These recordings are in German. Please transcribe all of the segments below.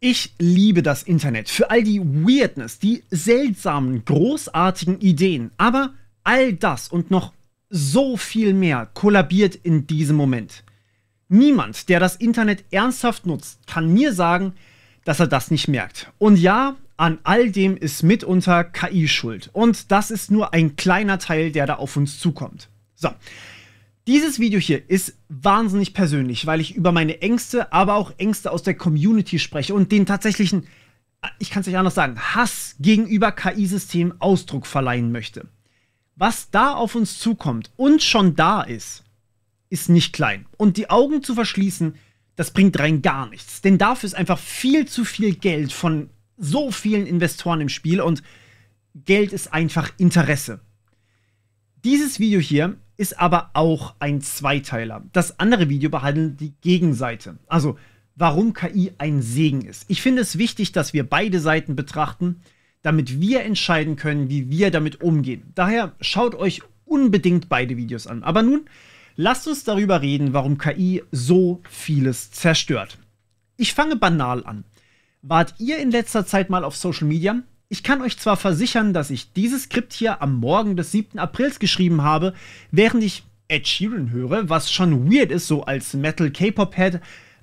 Ich liebe das Internet für all die Weirdness, die seltsamen, großartigen Ideen, aber all das und noch so viel mehr kollabiert in diesem Moment. Niemand, der das Internet ernsthaft nutzt, kann mir sagen, dass er das nicht merkt. Und ja, an all dem ist mitunter KI schuld. Und das ist nur ein kleiner Teil, der da auf uns zukommt. So. Dieses Video hier ist wahnsinnig persönlich, weil ich über meine Ängste, aber auch Ängste aus der Community spreche und den tatsächlichen, ich kann es nicht anders sagen, Hass gegenüber KI-Systemen Ausdruck verleihen möchte. Was da auf uns zukommt und schon da ist nicht klein. Und die Augen zu verschließen, das bringt rein gar nichts. Denn dafür ist einfach viel zu viel Geld von so vielen Investoren im Spiel und Geld ist einfach Interesse. Dieses Video hier ist aber auch ein Zweiteiler. Das andere Video behandelt die Gegenseite. Also, warum KI ein Segen ist. Ich finde es wichtig, dass wir beide Seiten betrachten, damit wir entscheiden können, wie wir damit umgehen. Daher schaut euch unbedingt beide Videos an. Aber nun, lasst uns darüber reden, warum KI so vieles zerstört. Ich fange banal an. Wart ihr in letzter Zeit mal auf Social Media? Ich kann euch zwar versichern, dass ich dieses Skript hier am Morgen des 7. Aprils geschrieben habe, während ich Ed Sheeran höre, was schon weird ist, so als Metal-K-Pop-Head,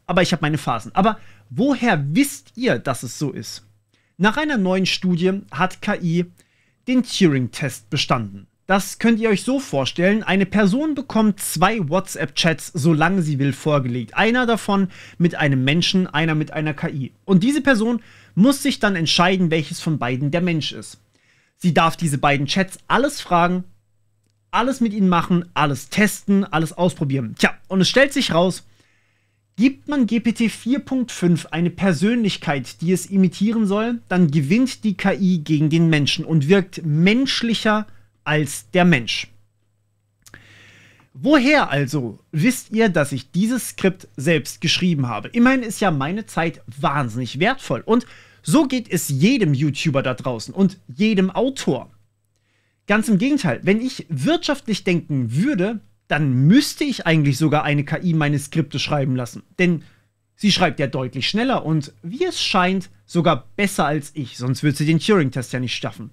aber ich habe meine Phasen. Aber woher wisst ihr, dass es so ist? Nach einer neuen Studie hat KI den Turing-Test bestanden. Das könnt ihr euch so vorstellen, eine Person bekommt 2 WhatsApp-Chats, solange sie will, vorgelegt. Einer davon mit einem Menschen, einer mit einer KI. Und diese Person muss sich dann entscheiden, welches von beiden der Mensch ist. Sie darf diese beiden Chats alles fragen, alles mit ihnen machen, alles testen, alles ausprobieren. Tja, und es stellt sich raus, gibt man GPT 4.5 eine Persönlichkeit, die es imitieren soll, dann gewinnt die KI gegen den Menschen und wirkt menschlicher als der Mensch. Woher also wisst ihr, dass ich dieses Skript selbst geschrieben habe? Immerhin ist ja meine Zeit wahnsinnig wertvoll. Und so geht es jedem YouTuber da draußen und jedem Autor. Ganz im Gegenteil, wenn ich wirtschaftlich denken würde, dann müsste ich eigentlich sogar eine KI meine Skripte schreiben lassen. Denn sie schreibt ja deutlich schneller und, wie es scheint, sogar besser als ich. Sonst würde sie den Turing-Test ja nicht schaffen.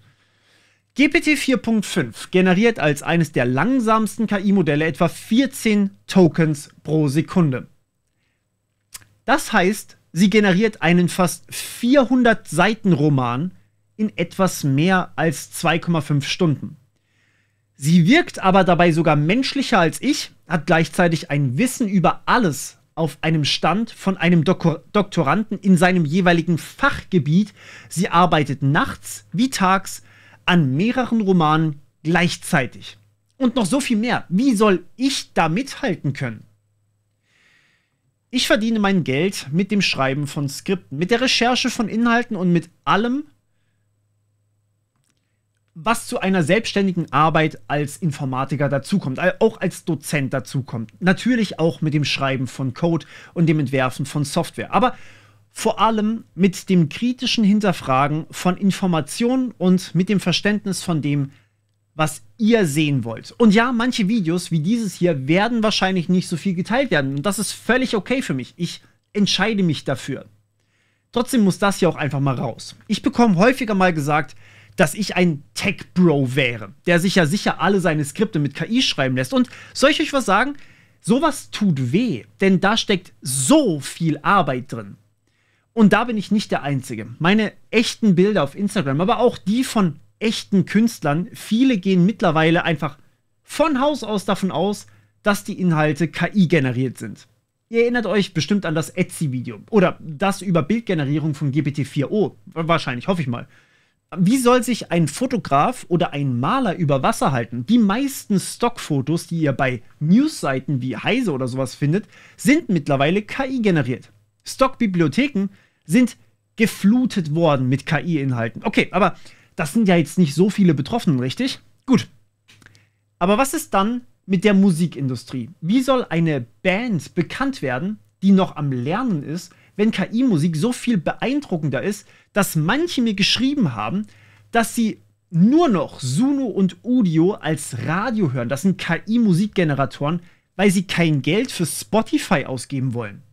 GPT 4.5 generiert als eines der langsamsten KI-Modelle etwa 14 Tokens pro Sekunde. Das heißt, sie generiert einen fast 400 Seiten Roman in etwas mehr als 2,5 Stunden. Sie wirkt aber dabei sogar menschlicher als ich, hat gleichzeitig ein Wissen über alles auf einem Stand von einem Doktoranden in seinem jeweiligen Fachgebiet. Sie arbeitet nachts wie tags an mehreren Romanen gleichzeitig. Und noch so viel mehr. Wie soll ich da mithalten können? Ich verdiene mein Geld mit dem Schreiben von Skripten, mit der Recherche von Inhalten und mit allem, was zu einer selbstständigen Arbeit als Informatiker dazukommt, auch als Dozent dazukommt. Natürlich auch mit dem Schreiben von Code und dem Entwerfen von Software. Aber vor allem mit dem kritischen Hinterfragen von Informationen und mit dem Verständnis von dem, was ihr sehen wollt. Und ja, manche Videos wie dieses hier werden wahrscheinlich nicht so viel geteilt werden. Und das ist völlig okay für mich. Ich entscheide mich dafür. Trotzdem muss das hier auch einfach mal raus. Ich bekomme häufiger mal gesagt, dass ich ein Tech-Bro wäre, der sich ja sicher alle seine Skripte mit KI schreiben lässt. Und soll ich euch was sagen? Sowas tut weh, denn da steckt so viel Arbeit drin. Und da bin ich nicht der Einzige. Meine echten Bilder auf Instagram, aber auch die von echten Künstlern, viele gehen mittlerweile einfach von Haus aus davon aus, dass die Inhalte KI generiert sind. Ihr erinnert euch bestimmt an das Etsy-Video oder das über Bildgenerierung von GPT-4o. Wahrscheinlich, hoffe ich mal. Wie soll sich ein Fotograf oder ein Maler über Wasser halten? Die meisten Stockfotos, die ihr bei Newsseiten wie Heise oder sowas findet, sind mittlerweile KI generiert. Stockbibliotheken sind geflutet worden mit KI-Inhalten. Okay, aber das sind ja jetzt nicht so viele Betroffenen, richtig? Gut. Aber was ist dann mit der Musikindustrie? Wie soll eine Band bekannt werden, die noch am Lernen ist, wenn KI-Musik so viel beeindruckender ist, dass manche mir geschrieben haben, dass sie nur noch Suno und Udio als Radio hören. Das sind KI-Musikgeneratoren, weil sie kein Geld für Spotify ausgeben wollen.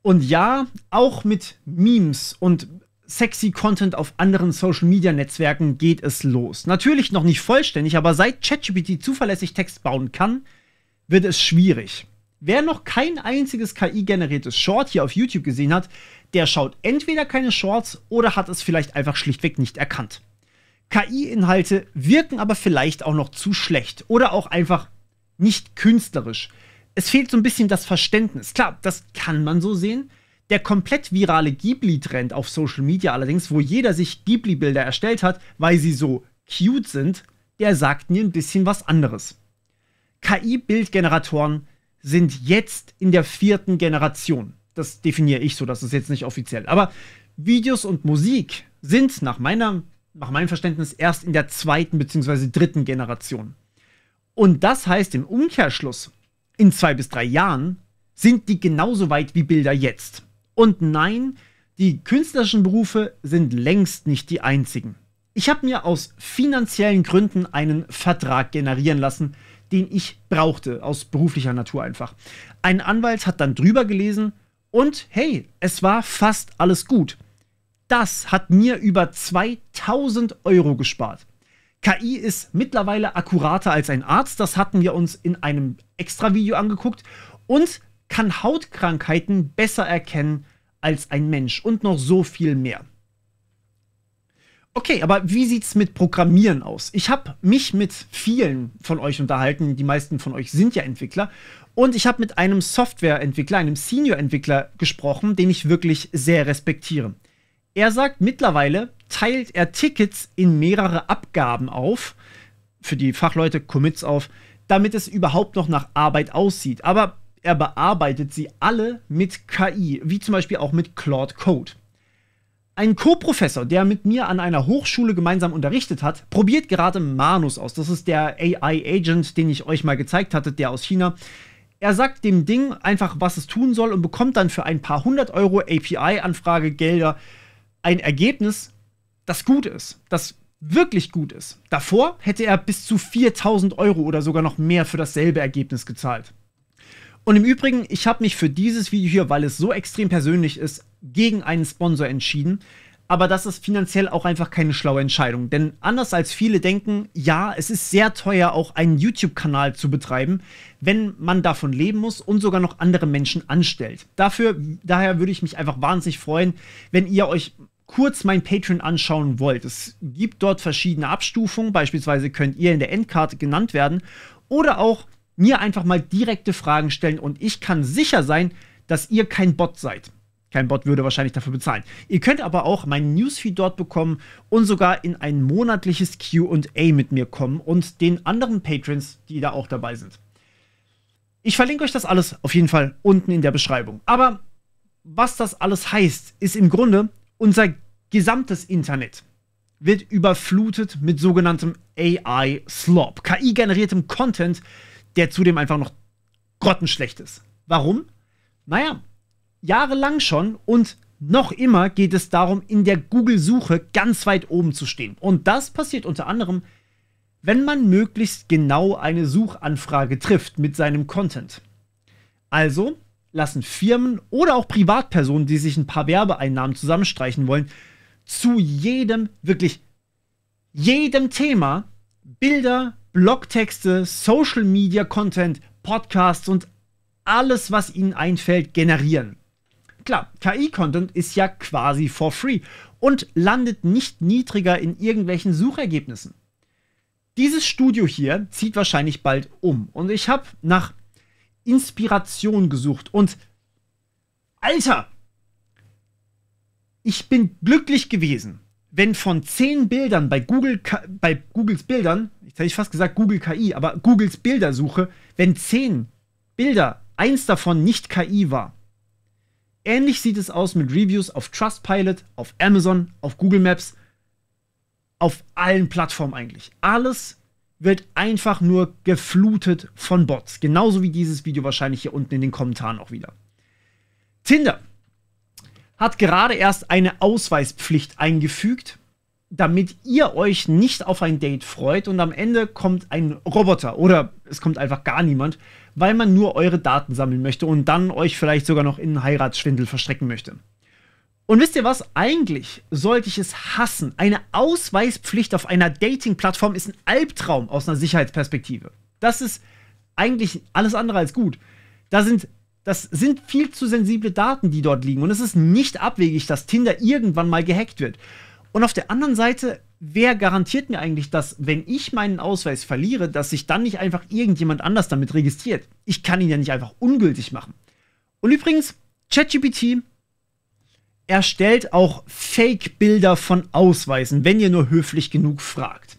Und ja, auch mit Memes und sexy Content auf anderen Social-Media-Netzwerken geht es los. Natürlich noch nicht vollständig, aber seit ChatGPT zuverlässig Text bauen kann, wird es schwierig. Wer noch kein einziges KI-generiertes Short hier auf YouTube gesehen hat, der schaut entweder keine Shorts oder hat es vielleicht einfach schlichtweg nicht erkannt. KI-Inhalte wirken aber vielleicht auch noch zu schlecht oder auch einfach nicht künstlerisch. Es fehlt so ein bisschen das Verständnis. Klar, das kann man so sehen. Der komplett virale Ghibli-Trend auf Social Media allerdings, wo jeder sich Ghibli-Bilder erstellt hat, weil sie so cute sind, der sagt mir ein bisschen was anderes. KI-Bildgeneratoren sind jetzt in der 4. Generation. Das definiere ich so, das ist jetzt nicht offiziell. Aber Videos und Musik sind nach meinem Verständnis erst in der 2. bzw. 3. Generation. Und das heißt im Umkehrschluss, in 2 bis 3 Jahren sind die genauso weit wie Bilder jetzt. Und nein, die künstlerischen Berufe sind längst nicht die einzigen. Ich habe mir aus finanziellen Gründen einen Vertrag generieren lassen, den ich brauchte, aus beruflicher Natur einfach. Ein Anwalt hat dann drüber gelesen und hey, es war fast alles gut. Das hat mir über 2000 € gespart. KI ist mittlerweile akkurater als ein Arzt, das hatten wir uns in einem Extra-Video angeguckt und kann Hautkrankheiten besser erkennen als ein Mensch und noch so viel mehr. Okay, aber wie sieht's mit Programmieren aus? Ich habe mich mit vielen von euch unterhalten, die meisten von euch sind ja Entwickler, und ich habe mit einem Softwareentwickler, einem Senior-Entwickler gesprochen, den ich wirklich sehr respektiere. Er sagt, mittlerweile teilt er Tickets in mehrere Abgaben auf, für die Fachleute Commits auf, damit es überhaupt noch nach Arbeit aussieht. Aber er bearbeitet sie alle mit KI, wie zum Beispiel auch mit Claude Code. Ein Co-Professor, der mit mir an einer Hochschule gemeinsam unterrichtet hat, probiert gerade Manus aus. Das ist der AI-Agent, den ich euch mal gezeigt hatte, der aus China. Er sagt dem Ding einfach, was es tun soll und bekommt dann für ein paar 100 € API-Anfragegelder ein Ergebnis, das gut ist, das wirklich gut ist. Davor hätte er bis zu 4000 € oder sogar noch mehr für dasselbe Ergebnis gezahlt. Und im Übrigen, ich habe mich für dieses Video hier, weil es so extrem persönlich ist, gegen einen Sponsor entschieden. Aber das ist finanziell auch einfach keine schlaue Entscheidung. Denn anders als viele denken, ja, es ist sehr teuer, auch einen YouTube-Kanal zu betreiben, wenn man davon leben muss und sogar noch andere Menschen anstellt. Daher würde ich mich einfach wahnsinnig freuen, wenn ihr euch kurz mein Patreon anschauen wollt. Es gibt dort verschiedene Abstufungen. Beispielsweise könnt ihr in der Endkarte genannt werden oder auch mir einfach mal direkte Fragen stellen und ich kann sicher sein, dass ihr kein Bot seid. Kein Bot würde wahrscheinlich dafür bezahlen. Ihr könnt aber auch meinen Newsfeed dort bekommen und sogar in ein monatliches Q&A mit mir kommen und den anderen Patrons, die da auch dabei sind. Ich verlinke euch das alles auf jeden Fall unten in der Beschreibung. Aber was das alles heißt, ist im Grunde, unser gesamtes Internet wird überflutet mit sogenanntem AI-Slop, KI-generiertem Content, der zudem einfach noch grottenschlecht ist. Warum? Naja, jahrelang schon und noch immer geht es darum, in der Google-Suche ganz weit oben zu stehen. Und das passiert unter anderem, wenn man möglichst genau eine Suchanfrage trifft mit seinem Content. Also lassen Firmen oder auch Privatpersonen, die sich ein paar Werbeeinnahmen zusammenstreichen wollen, zu jedem, wirklich jedem Thema Bilder, Blogtexte, Social Media Content, Podcasts und alles, was ihnen einfällt, generieren. Klar, KI-Content ist ja quasi for free und landet nicht niedriger in irgendwelchen Suchergebnissen. Dieses Studio hier zieht wahrscheinlich bald um und ich habe nach Inspiration gesucht und Alter, ich bin glücklich gewesen, wenn von 10 Bildern bei Googles Bildern, jetzt hätte ich fast gesagt Google KI, aber Googles Bildersuche, wenn 10 Bilder, eins davon nicht KI war. Ähnlich sieht es aus mit Reviews auf Trustpilot, auf Amazon, auf Google Maps, auf allen Plattformen eigentlich. Alles wird einfach nur geflutet von Bots. Genauso wie dieses Video wahrscheinlich hier unten in den Kommentaren auch wieder. Tinder hat gerade erst eine Ausweispflicht eingefügt, damit ihr euch nicht auf ein Date freut und am Ende kommt ein Roboter oder es kommt einfach gar niemand, weil man nur eure Daten sammeln möchte und dann euch vielleicht sogar noch in einen Heiratsschwindel verstricken möchte. Und wisst ihr was? Eigentlich sollte ich es hassen. Eine Ausweispflicht auf einer Dating-Plattform ist ein Albtraum aus einer Sicherheitsperspektive. Das ist eigentlich alles andere als gut. Das sind viel zu sensible Daten, die dort liegen. Und es ist nicht abwegig, dass Tinder irgendwann mal gehackt wird. Und auf der anderen Seite, wer garantiert mir eigentlich, dass, wenn ich meinen Ausweis verliere, dass sich dann nicht einfach irgendjemand anders damit registriert? Ich kann ihn ja nicht einfach ungültig machen. Und übrigens, ChatGPT erstellt auch Fake-Bilder von Ausweisen, wenn ihr nur höflich genug fragt.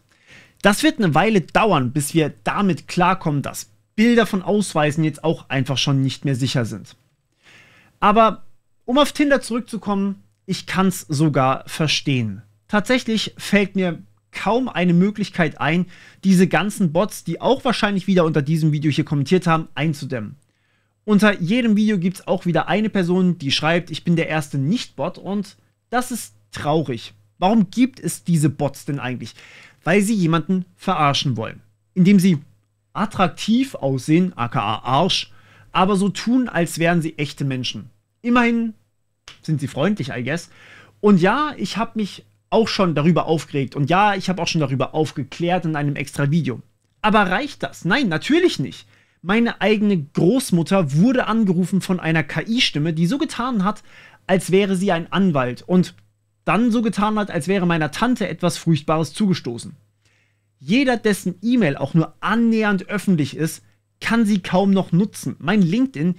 Das wird eine Weile dauern, bis wir damit klarkommen, dass Bilder von Ausweisen jetzt auch einfach schon nicht mehr sicher sind. Aber um auf Tinder zurückzukommen, ich kann es sogar verstehen. Tatsächlich fällt mir kaum eine Möglichkeit ein, diese ganzen Bots, die auch wahrscheinlich wieder unter diesem Video hier kommentiert haben, einzudämmen. Unter jedem Video gibt es auch wieder eine Person, die schreibt, ich bin der erste Nicht-Bot, und das ist traurig. Warum gibt es diese Bots denn eigentlich? Weil sie jemanden verarschen wollen. Indem sie attraktiv aussehen, aka Arsch, aber so tun, als wären sie echte Menschen. Immerhin sind sie freundlich, I guess. Und ja, ich habe mich auch schon darüber aufgeregt. Und ja, ich habe auch schon darüber aufgeklärt in einem extra Video. Aber reicht das? Nein, natürlich nicht. Meine eigene Großmutter wurde angerufen von einer KI-Stimme, die so getan hat, als wäre sie ein Anwalt. Und dann so getan hat, als wäre meiner Tante etwas Furchtbares zugestoßen. Jeder, dessen E-Mail auch nur annähernd öffentlich ist, kann sie kaum noch nutzen. Mein LinkedIn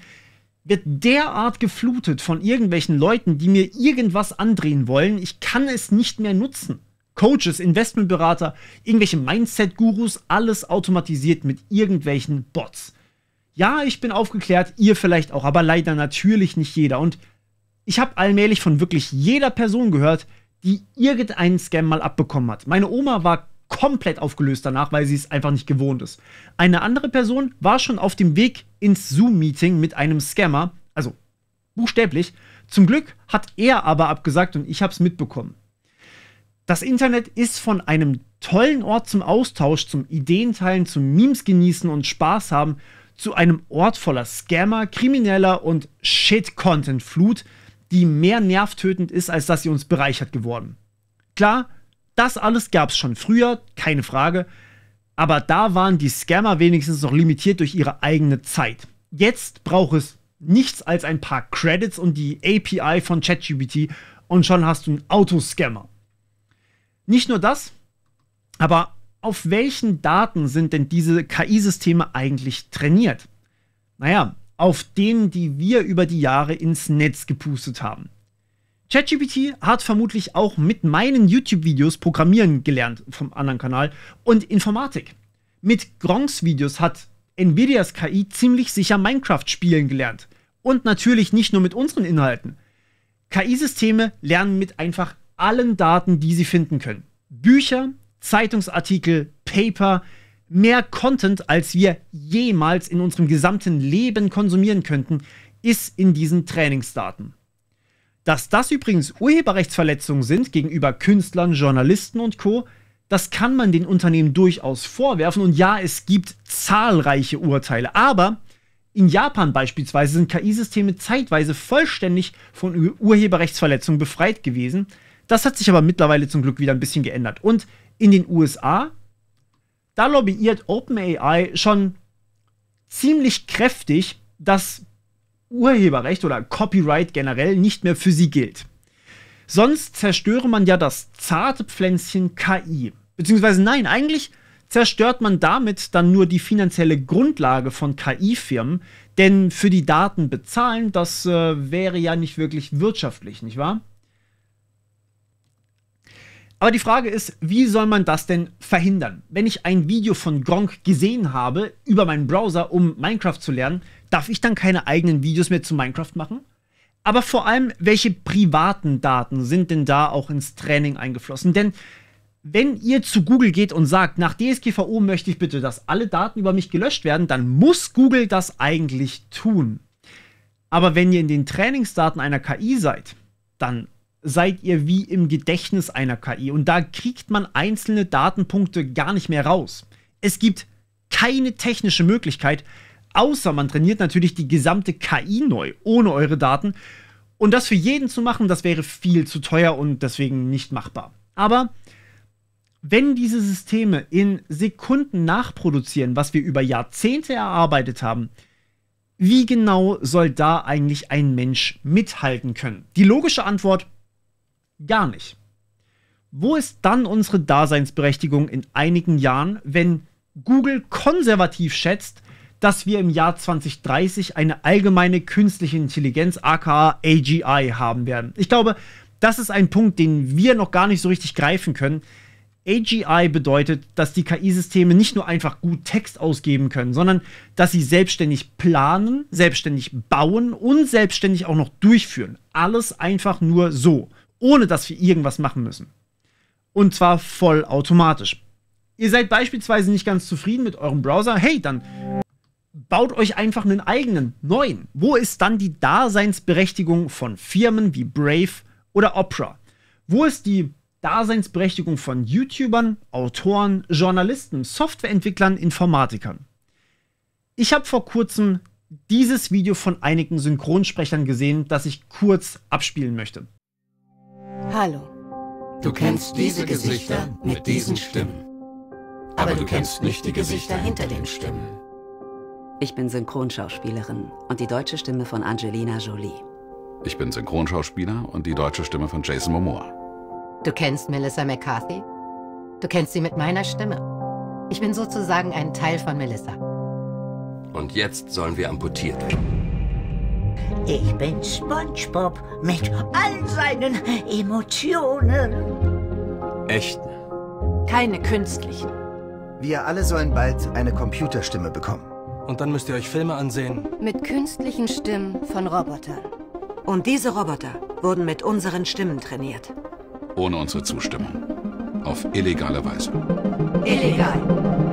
wird derart geflutet von irgendwelchen Leuten, die mir irgendwas andrehen wollen. Ich kann es nicht mehr nutzen. Coaches, Investmentberater, irgendwelche Mindset-Gurus, alles automatisiert mit irgendwelchen Bots. Ja, ich bin aufgeklärt, ihr vielleicht auch, aber leider natürlich nicht jeder. Und ich habe allmählich von wirklich jeder Person gehört, die irgendeinen Scam mal abbekommen hat. Meine Oma war komplett aufgelöst danach, weil sie es einfach nicht gewohnt ist. Eine andere Person war schon auf dem Weg ins Zoom-Meeting mit einem Scammer, also buchstäblich. Zum Glück hat er aber abgesagt und ich habe es mitbekommen. Das Internet ist von einem tollen Ort zum Austausch, zum Ideenteilen, zum Memes genießen und Spaß haben, zu einem Ort voller Scammer, Krimineller und Shit-Content-Flut, die mehr nervtötend ist, als dass sie uns bereichert geworden. Klar, das alles gab es schon früher, keine Frage, aber da waren die Scammer wenigstens noch limitiert durch ihre eigene Zeit. Jetzt braucht es nichts als ein paar Credits und die API von ChatGPT und schon hast du einen Autoscammer. Nicht nur das, aber auf welchen Daten sind denn diese KI-Systeme eigentlich trainiert? Naja, auf denen, die wir über die Jahre ins Netz gepustet haben. ChatGPT hat vermutlich auch mit meinen YouTube-Videos Programmieren gelernt, vom anderen Kanal, und Informatik. Mit Gronks Videos hat Nvidias KI ziemlich sicher Minecraft spielen gelernt. Und natürlich nicht nur mit unseren Inhalten. KI-Systeme lernen mit einfach allen Daten, die sie finden können. Bücher, Zeitungsartikel, Paper, mehr Content, als wir jemals in unserem gesamten Leben konsumieren könnten, ist in diesen Trainingsdaten. Dass das übrigens Urheberrechtsverletzungen sind gegenüber Künstlern, Journalisten und Co., das kann man den Unternehmen durchaus vorwerfen. Und ja, es gibt zahlreiche Urteile. Aber in Japan beispielsweise sind KI-Systeme zeitweise vollständig von Urheberrechtsverletzungen befreit gewesen. Das hat sich aber mittlerweile zum Glück wieder ein bisschen geändert. Und in den USA, da lobbyiert OpenAI schon ziemlich kräftig, dass Urheberrecht oder Copyright generell nicht mehr für sie gilt. Sonst zerstöre man ja das zarte Pflänzchen KI. Beziehungsweise nein, eigentlich zerstört man damit dann nur die finanzielle Grundlage von KI-Firmen, denn für die Daten bezahlen, das wäre ja nicht wirklich wirtschaftlich, nicht wahr? Aber die Frage ist, wie soll man das denn verhindern? Wenn ich ein Video von Gronk gesehen habe über meinen Browser, um Minecraft zu lernen, darf ich dann keine eigenen Videos mehr zu Minecraft machen? Aber vor allem, welche privaten Daten sind denn da auch ins Training eingeflossen? Denn wenn ihr zu Google geht und sagt, nach DSGVO möchte ich bitte, dass alle Daten über mich gelöscht werden, dann muss Google das eigentlich tun. Aber wenn ihr in den Trainingsdaten einer KI seid, dann seid ihr wie im Gedächtnis einer KI und da kriegt man einzelne Datenpunkte gar nicht mehr raus. Es gibt keine technische Möglichkeit, außer man trainiert natürlich die gesamte KI neu, ohne eure Daten. Und das für jeden zu machen, das wäre viel zu teuer und deswegen nicht machbar. Aber wenn diese Systeme in Sekunden nachproduzieren, was wir über Jahrzehnte erarbeitet haben, wie genau soll da eigentlich ein Mensch mithalten können? Die logische Antwort: gar nicht. Wo ist dann unsere Daseinsberechtigung in einigen Jahren, wenn Google konservativ schätzt, dass wir im Jahr 2030 eine allgemeine künstliche Intelligenz, aka AGI, haben werden? Ich glaube, das ist ein Punkt, den wir noch gar nicht so richtig greifen können. AGI bedeutet, dass die KI-Systeme nicht nur einfach gut Text ausgeben können, sondern dass sie selbstständig planen, selbstständig bauen und selbstständig auch noch durchführen. Alles einfach nur so, ohne dass wir irgendwas machen müssen. Und zwar vollautomatisch. Ihr seid beispielsweise nicht ganz zufrieden mit eurem Browser, hey, dann baut euch einfach einen eigenen, neuen. Wo ist dann die Daseinsberechtigung von Firmen wie Brave oder Opera? Wo ist die Daseinsberechtigung von YouTubern, Autoren, Journalisten, Softwareentwicklern, Informatikern? Ich habe vor kurzem dieses Video von einigen Synchronsprechern gesehen, das ich kurz abspielen möchte. Hallo. Du kennst diese Gesichter mit diesen Stimmen. Aber du kennst nicht die Gesichter hinter den Stimmen. Ich bin Synchronschauspielerin und die deutsche Stimme von Angelina Jolie. Ich bin Synchronschauspieler und die deutsche Stimme von Jason Momoa. Du kennst Melissa McCarthy? Du kennst sie mit meiner Stimme. Ich bin sozusagen ein Teil von Melissa. Und jetzt sollen wir amputiert werden. Ich bin SpongeBob mit all seinen Emotionen. Echten. Keine künstlichen. Wir alle sollen bald eine Computerstimme bekommen. Und dann müsst ihr euch Filme ansehen. Mit künstlichen Stimmen von Robotern. Und diese Roboter wurden mit unseren Stimmen trainiert. Ohne unsere Zustimmung. Auf illegale Weise. Illegal.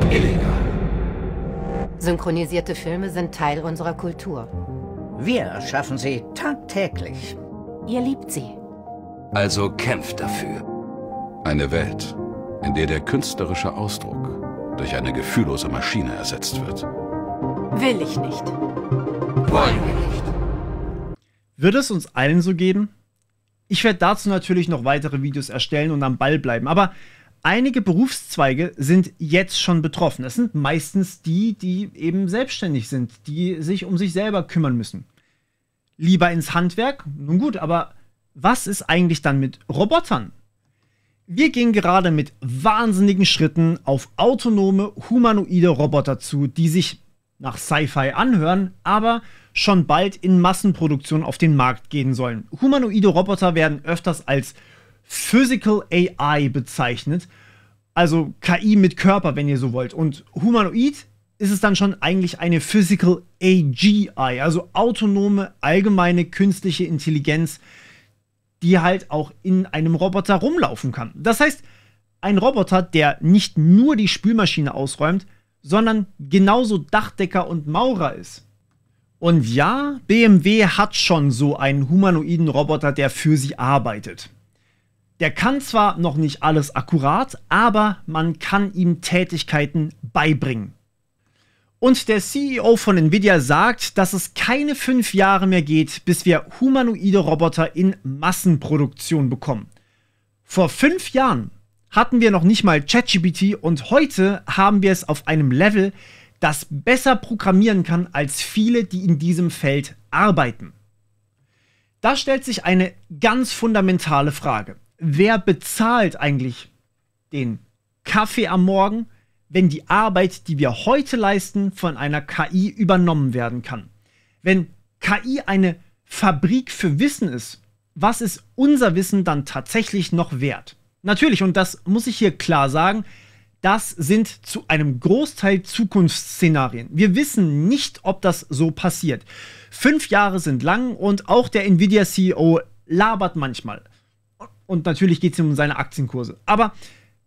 Illegal. Synchronisierte Filme sind Teil unserer Kultur. Wir schaffen sie tagtäglich. Ihr liebt sie. Also kämpft dafür. Eine Welt, in der der künstlerische Ausdruck durch eine gefühllose Maschine ersetzt wird. Will ich nicht. Wollen wir nicht. Wird es uns allen so geben? Ich werde dazu natürlich noch weitere Videos erstellen und am Ball bleiben, aber einige Berufszweige sind jetzt schon betroffen. Das sind meistens die, die eben selbstständig sind, die sich um sich selber kümmern müssen. Lieber ins Handwerk? Nun gut, aber was ist eigentlich dann mit Robotern? Wir gehen gerade mit wahnsinnigen Schritten auf autonome, humanoide Roboter zu, die sich nach Sci-Fi anhören, aber schon bald in Massenproduktion auf den Markt gehen sollen. Humanoide Roboter werden öfters als Physical AI bezeichnet, also KI mit Körper, wenn ihr so wollt. Und humanoid ist es dann schon eigentlich eine Physical AGI, also autonome, allgemeine künstliche Intelligenz, die halt auch in einem Roboter rumlaufen kann. Das heißt, ein Roboter, der nicht nur die Spülmaschine ausräumt, sondern genauso Dachdecker und Maurer ist. Und ja, BMW hat schon so einen humanoiden Roboter, der für sie arbeitet. Der kann zwar noch nicht alles akkurat, aber man kann ihm Tätigkeiten beibringen. Und der CEO von Nvidia sagt, dass es keine 5 Jahre mehr geht, bis wir humanoide Roboter in Massenproduktion bekommen. Vor 5 Jahren hatten wir noch nicht mal ChatGPT und heute haben wir es auf einem Level, das besser programmieren kann als viele, die in diesem Feld arbeiten. Da stellt sich eine ganz fundamentale Frage. Wer bezahlt eigentlich den Kaffee am Morgen, wenn die Arbeit, die wir heute leisten, von einer KI übernommen werden kann? Wenn KI eine Fabrik für Wissen ist, was ist unser Wissen dann tatsächlich noch wert? Natürlich, und das muss ich hier klar sagen, das sind zu einem Großteil Zukunftsszenarien. Wir wissen nicht, ob das so passiert. 5 Jahre sind lang und auch der Nvidia-CEO labert manchmal. Und natürlich geht es um seine Aktienkurse. Aber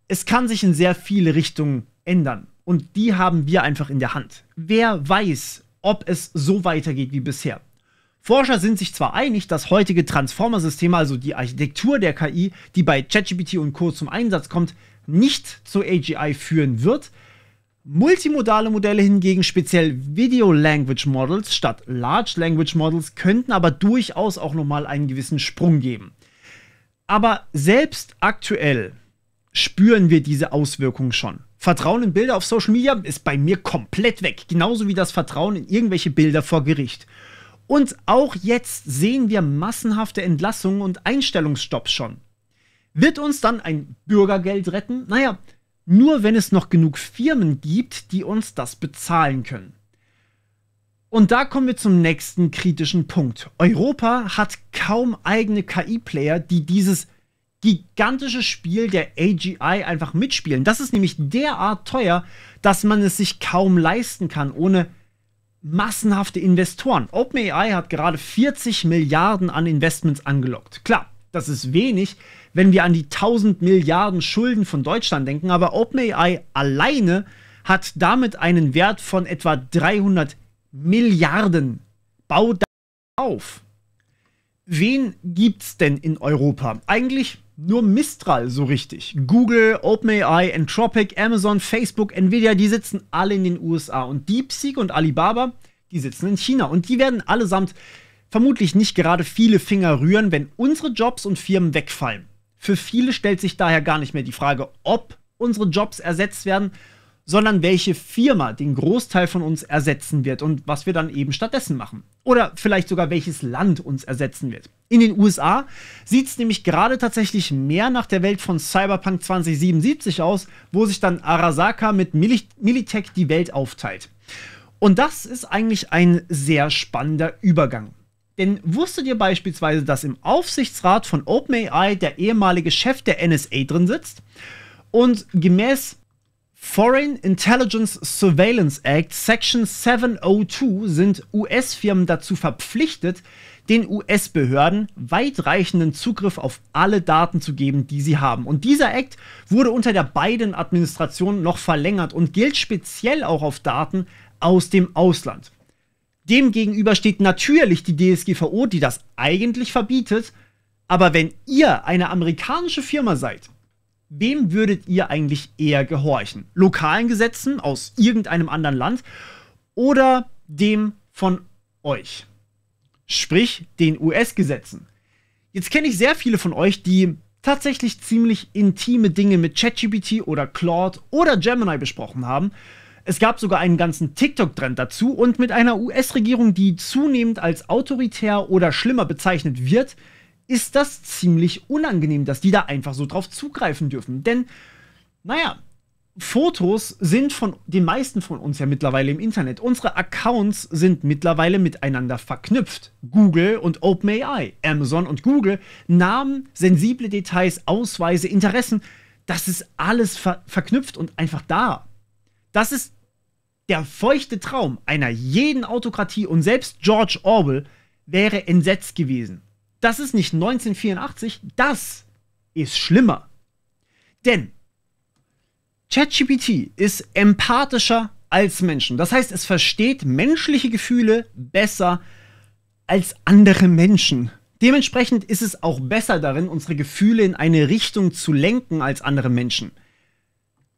es kann sich in sehr viele Richtungen ändern. Und die haben wir einfach in der Hand. Wer weiß, ob es so weitergeht wie bisher. Forscher sind sich zwar einig, dass heutige Transformer-Systeme, also die Architektur der KI, die bei ChatGPT und Co. zum Einsatz kommt, nicht zur AGI führen wird. Multimodale Modelle hingegen, speziell Video Language Models statt Large Language Models, könnten aber durchaus auch nochmal einen gewissen Sprung geben. Aber selbst aktuell spüren wir diese Auswirkungen schon. Vertrauen in Bilder auf Social Media ist bei mir komplett weg, genauso wie das Vertrauen in irgendwelche Bilder vor Gericht. Und auch jetzt sehen wir massenhafte Entlassungen und Einstellungsstopps schon. Wird uns dann ein Bürgergeld retten? Naja, nur wenn es noch genug Firmen gibt, die uns das bezahlen können. Und da kommen wir zum nächsten kritischen Punkt. Europa hat kaum eigene KI-Player, die dieses gigantische Spiel der AGI einfach mitspielen. Das ist nämlich derart teuer, dass man es sich kaum leisten kann, ohne massenhafte Investoren. OpenAI hat gerade 40 Milliarden an Investments angelockt. Klar, das ist wenig, wenn wir an die 1000 Milliarden Schulden von Deutschland denken, aber OpenAI alleine hat damit einen Wert von etwa 300 Milliarden. Bau das auf. Wen gibt's denn in Europa? Eigentlich nur Mistral so richtig. Google, OpenAI, Anthropic, Amazon, Facebook, Nvidia, die sitzen alle in den USA. Und DeepSeek und Alibaba, die sitzen in China. Und die werden allesamt vermutlich nicht gerade viele Finger rühren, wenn unsere Jobs und Firmen wegfallen. Für viele stellt sich daher gar nicht mehr die Frage, ob unsere Jobs ersetzt werden, sondern welche Firma den Großteil von uns ersetzen wird und was wir dann eben stattdessen machen. Oder vielleicht sogar welches Land uns ersetzen wird. In den USA sieht es nämlich gerade tatsächlich mehr nach der Welt von Cyberpunk 2077 aus, wo sich dann Arasaka mit Militech die Welt aufteilt. Und das ist eigentlich ein sehr spannender Übergang. Denn wusstet ihr beispielsweise, dass im Aufsichtsrat von OpenAI der ehemalige Chef der NSA drin sitzt? Und gemäß Foreign Intelligence Surveillance Act Section 702 sind US-Firmen dazu verpflichtet, den US-Behörden weitreichenden Zugriff auf alle Daten zu geben, die sie haben. Und dieser Act wurde unter der Biden-Administration noch verlängert und gilt speziell auch auf Daten aus dem Ausland. Demgegenüber steht natürlich die DSGVO, die das eigentlich verbietet. Aber wenn ihr eine amerikanische Firma seid, wem würdet ihr eigentlich eher gehorchen? Lokalen Gesetzen aus irgendeinem anderen Land oder dem von euch? Sprich, den US-Gesetzen. Jetzt kenne ich sehr viele von euch, die tatsächlich ziemlich intime Dinge mit ChatGPT oder Claude oder Gemini besprochen haben. Es gab sogar einen ganzen TikTok-Trend dazu und mit einer US-Regierung, die zunehmend als autoritär oder schlimmer bezeichnet wird, ist das ziemlich unangenehm, dass die da einfach so drauf zugreifen dürfen. Denn, naja, Fotos sind von den meisten von uns ja mittlerweile im Internet. Unsere Accounts sind mittlerweile miteinander verknüpft. Google und OpenAI, Amazon und Google, Namen, sensible Details, Ausweise, Interessen, das ist alles verknüpft und einfach da. Das ist der feuchte Traum einer jeden Autokratie und selbst George Orwell wäre entsetzt gewesen. Das ist nicht 1984, das ist schlimmer. Denn ChatGPT ist empathischer als Menschen. Das heißt, es versteht menschliche Gefühle besser als andere Menschen. Dementsprechend ist es auch besser darin, unsere Gefühle in eine Richtung zu lenken als andere Menschen.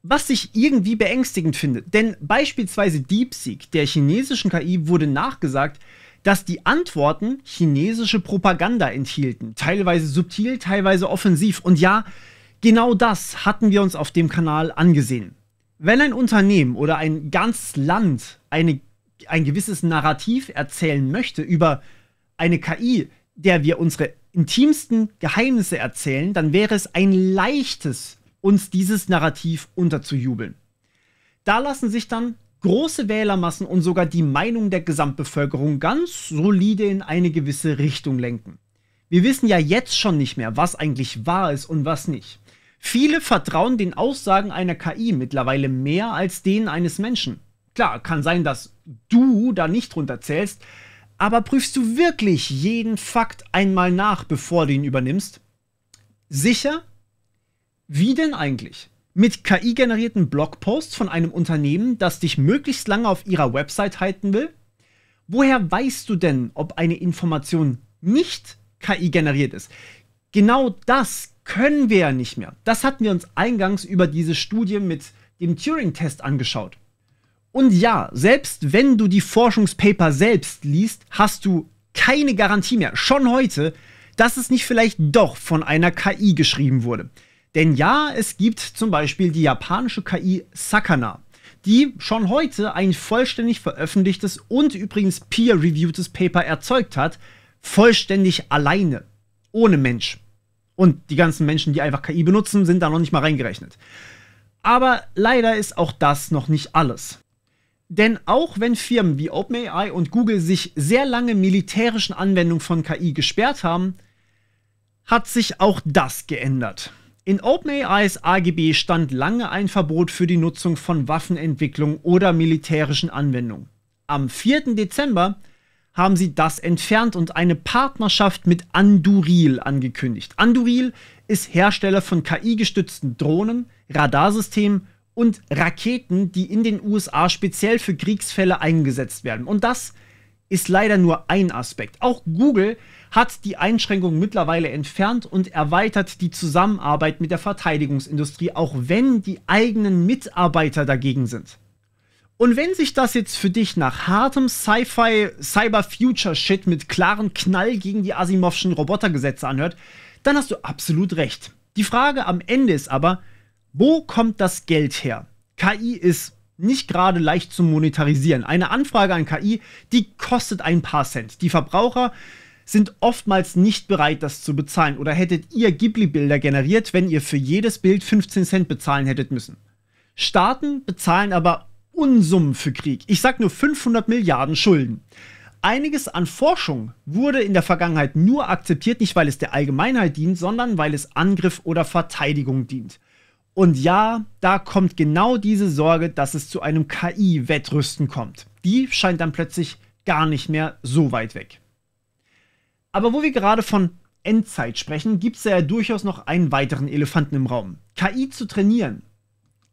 Was ich irgendwie beängstigend finde, denn beispielsweise DeepSeek, der chinesischen KI, wurde nachgesagt, dass die Antworten chinesische Propaganda enthielten. Teilweise subtil, teilweise offensiv. Und ja, genau das hatten wir uns auf dem Kanal angesehen. Wenn ein Unternehmen oder ein ganzes Land ein gewisses Narrativ erzählen möchte über eine KI, der wir unsere intimsten Geheimnisse erzählen, dann wäre es ein leichtes, uns dieses Narrativ unterzujubeln. Da lassen sich dann große Wählermassen und sogar die Meinung der Gesamtbevölkerung ganz solide in eine gewisse Richtung lenken. Wir wissen ja jetzt schon nicht mehr, was eigentlich wahr ist und was nicht. Viele vertrauen den Aussagen einer KI mittlerweile mehr als denen eines Menschen. Klar, kann sein, dass du da nicht drunter zählst, aber prüfst du wirklich jeden Fakt einmal nach, bevor du ihn übernimmst? Sicher? Wie denn eigentlich? Mit KI-generierten Blogposts von einem Unternehmen, das dich möglichst lange auf ihrer Website halten will? Woher weißt du denn, ob eine Information nicht KI generiert ist? Genau das können wir ja nicht mehr. Das hatten wir uns eingangs über diese Studie mit dem Turing-Test angeschaut. Und ja, selbst wenn du die Forschungspaper selbst liest, hast du keine Garantie mehr, schon heute, dass es nicht vielleicht doch von einer KI geschrieben wurde. Denn ja, es gibt zum Beispiel die japanische KI Sakana, die schon heute ein vollständig veröffentlichtes und übrigens peer-reviewtes Paper erzeugt hat, vollständig alleine, ohne Mensch. Und die ganzen Menschen, die einfach KI benutzen, sind da noch nicht mal reingerechnet. Aber leider ist auch das noch nicht alles. Denn auch wenn Firmen wie OpenAI und Google sich sehr lange militärischen Anwendungen von KI gesperrt haben, hat sich auch das geändert. In OpenAIs AGB stand lange ein Verbot für die Nutzung von Waffenentwicklung oder militärischen Anwendungen. Am 4. Dezember haben sie das entfernt und eine Partnerschaft mit Anduril angekündigt. Anduril ist Hersteller von KI-gestützten Drohnen, Radarsystemen und Raketen, die in den USA speziell für Kriegsfälle eingesetzt werden. Und das ist leider nur ein Aspekt. Auch Google hat die Einschränkungen mittlerweile entfernt und erweitert die Zusammenarbeit mit der Verteidigungsindustrie, auch wenn die eigenen Mitarbeiter dagegen sind. Und wenn sich das jetzt für dich nach hartem Sci-Fi Cyber-Future-Shit mit klarem Knall gegen die Asimovschen Robotergesetze anhört, dann hast du absolut recht. Die Frage am Ende ist aber, wo kommt das Geld her? KI ist nicht gerade leicht zu monetarisieren. Eine Anfrage an KI, die kostet ein paar Cent. Die Verbraucher sind oftmals nicht bereit, das zu bezahlen. Oder hättet ihr Ghibli-Bilder generiert, wenn ihr für jedes Bild 15 Cent bezahlen hättet müssen? Staaten bezahlen aber Unsummen für Krieg. Ich sag nur 500 Milliarden Schulden. Einiges an Forschung wurde in der Vergangenheit nur akzeptiert, nicht weil es der Allgemeinheit dient, sondern weil es Angriff oder Verteidigung dient. Und ja, da kommt genau diese Sorge, dass es zu einem KI-Wettrüsten kommt. Die scheint dann plötzlich gar nicht mehr so weit weg. Aber wo wir gerade von Endzeit sprechen, gibt es ja durchaus noch einen weiteren Elefanten im Raum. KI zu trainieren,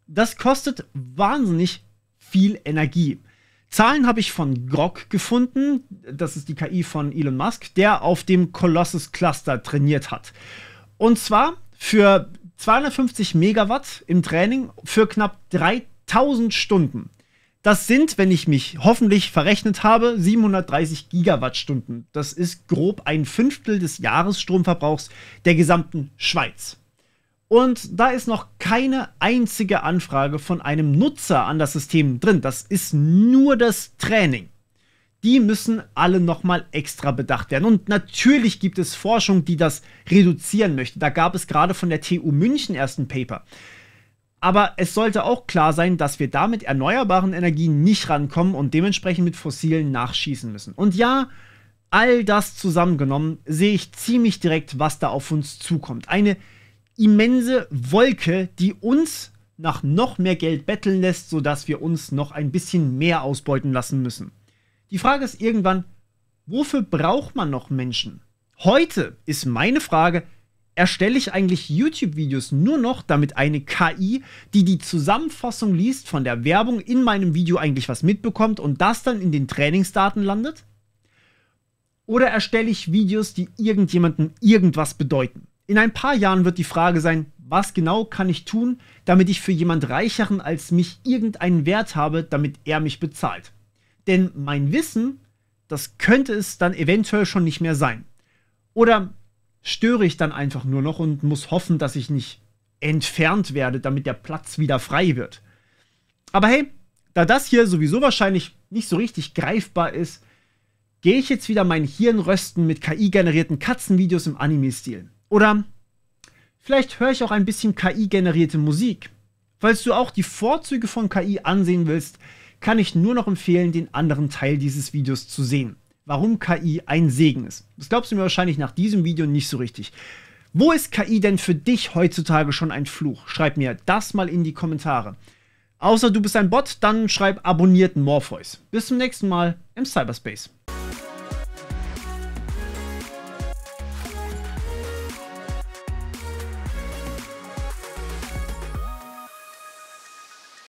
das kostet wahnsinnig viel Energie. Zahlen habe ich von Grok gefunden, das ist die KI von Elon Musk, der auf dem Colossus Cluster trainiert hat. Und zwar für 250 Megawatt im Training für knapp 3000 Stunden. Das sind, wenn ich mich hoffentlich verrechnet habe, 730 Gigawattstunden. Das ist grob ein Fünftel des Jahresstromverbrauchs der gesamten Schweiz. Und da ist noch keine einzige Anfrage von einem Nutzer an das System drin. Das ist nur das Training. Die müssen alle nochmal extra bedacht werden. Und natürlich gibt es Forschung, die das reduzieren möchte. Da gab es gerade von der TU München erst ein Paper. Aber es sollte auch klar sein, dass wir da mit erneuerbaren Energien nicht rankommen und dementsprechend mit fossilen nachschießen müssen. Und ja, all das zusammengenommen sehe ich ziemlich direkt, was da auf uns zukommt. Eine immense Wolke, die uns nach noch mehr Geld betteln lässt, sodass wir uns noch ein bisschen mehr ausbeuten lassen müssen. Die Frage ist irgendwann, wofür braucht man noch Menschen? Heute ist meine Frage, erstelle ich eigentlich YouTube-Videos nur noch, damit eine KI, die die Zusammenfassung liest von der Werbung in meinem Video eigentlich was mitbekommt und das dann in den Trainingsdaten landet? Oder erstelle ich Videos, die irgendjemandem irgendwas bedeuten? In ein paar Jahren wird die Frage sein, was genau kann ich tun, damit ich für jemand Reicheren als mich irgendeinen Wert habe, damit er mich bezahlt? Denn mein Wissen, das könnte es dann eventuell schon nicht mehr sein. Oder störe ich dann einfach nur noch und muss hoffen, dass ich nicht entfernt werde, damit der Platz wieder frei wird. Aber hey, da das hier sowieso wahrscheinlich nicht so richtig greifbar ist, gehe ich jetzt wieder mein Hirn rösten mit KI-generierten Katzenvideos im Anime-Stil. Oder vielleicht höre ich auch ein bisschen KI-generierte Musik. Falls du auch die Vorzüge von KI ansehen willst, kann ich nur noch empfehlen, den anderen Teil dieses Videos zu sehen. Warum KI ein Segen ist. Das glaubst du mir wahrscheinlich nach diesem Video nicht so richtig. Wo ist KI denn für dich heutzutage schon ein Fluch? Schreib mir das mal in die Kommentare. Außer du bist ein Bot, dann schreib abonnierten Morpheus. Bis zum nächsten Mal im Cyberspace.